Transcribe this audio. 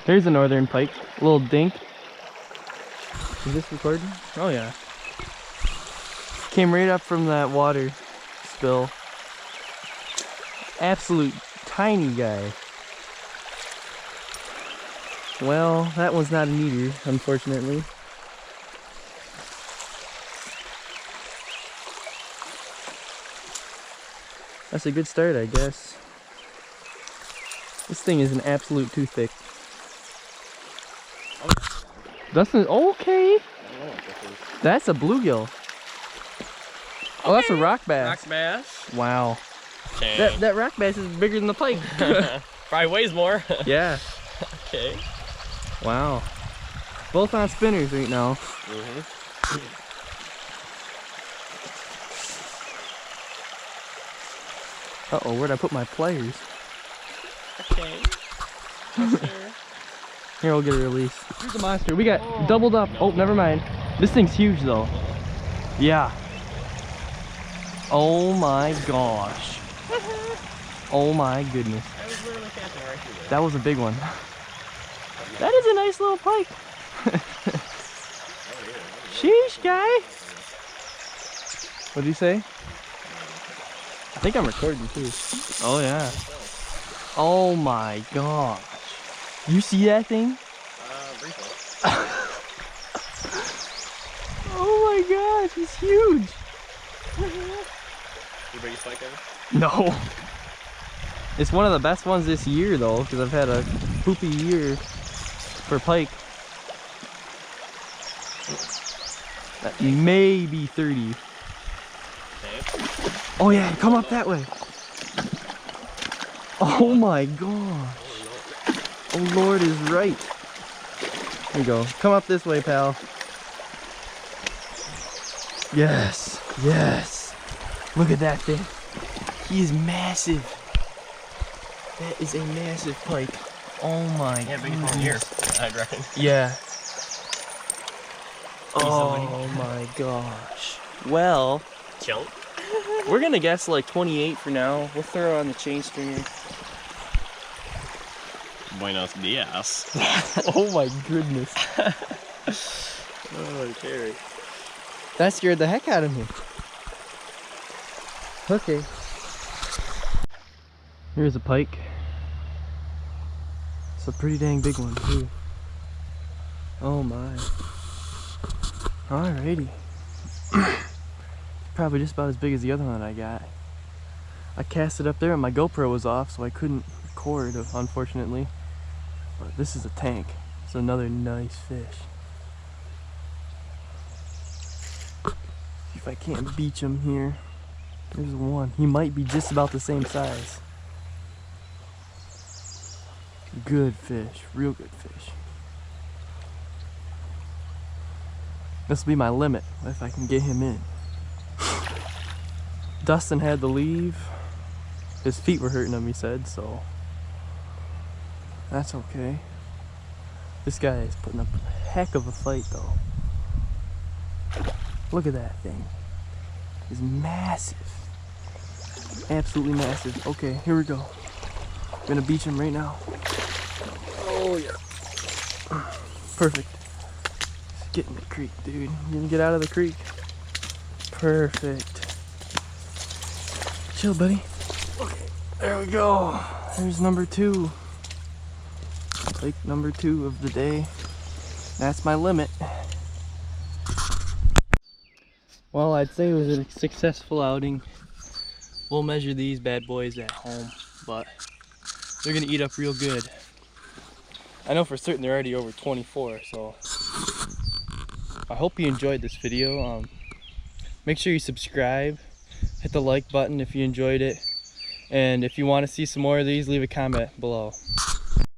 Here's a northern pike, a little dink. Is this recording? Oh yeah. Came right up from that water spill. Absolute tiny guy. Well, that one's not an eater, unfortunately. That's a good start, I guess. This thing is an absolute toothpick. Dustin, okay. That's a bluegill. Oh, that's a rock bass. Rock bass. Wow. Okay. That rock bass is bigger than the pike. Probably weighs more. Yeah. Okay. Wow. Both on spinners right now. Uh-oh, where'd I put my pliers? Okay. Here, we'll get a release. Here's the monster. We got doubled up. Oh, never mind. This thing's huge, though. Yeah. Oh my gosh. Oh my goodness. I was literally catching right through there. That was a big one. That is a nice little pike. Sheesh, guy. What'd you say? I think I'm recording too. Oh yeah. Oh my gosh. You see that thing? Briefly. Oh my gosh, it's huge. Your biggest pike ever? No. It's one of the best ones this year though, because I've had a poopy year for pike. That may be 30. Okay. Oh yeah, come up that way. Oh my gosh. Oh Lord is right. Here you go. Come up this way, pal. Yes. Yes. Look at that thing. He is massive. That is a massive pike. Oh my Yeah, biggest goodness. one here, I'd reckon. Yeah. Oh my gosh. Well, Chunk. we're gonna guess like 28 for now. We'll throw on the chain stringer. Buenos dias. Oh my goodness. Oh, Terry. That scared the heck out of me. Okay. Here's a pike. It's a pretty dang big one too. Oh my. Alrighty. Probably just about as big as the other one that I got. I cast it up there and my GoPro was off, so I couldn't record, unfortunately. But this is a tank. It's another nice fish. See if I can't beach him here. There's one. He might be just about the same size. Good fish, real good fish. This will be my limit if I can get him in. Dustin had to leave. His feet were hurting him, he said, so that's okay. This guy is putting up a heck of a fight though. Look at that thing. It's massive. Absolutely massive. Okay, here we go. I'm gonna beach him right now. Oh yeah. Perfect. Just get in the creek, dude. You can get out of the creek. Perfect. Chill, buddy. Okay, there we go. There's number 2. Pike number 2 of the day. That's my limit. Well, I'd say it was a successful outing. We'll measure these bad boys at home, but they're gonna eat up real good. I know for certain they're already over 24, so I hope you enjoyed this video. Make sure you subscribe, hit the like button if you enjoyed it, and if you want to see some more of these, leave a comment below.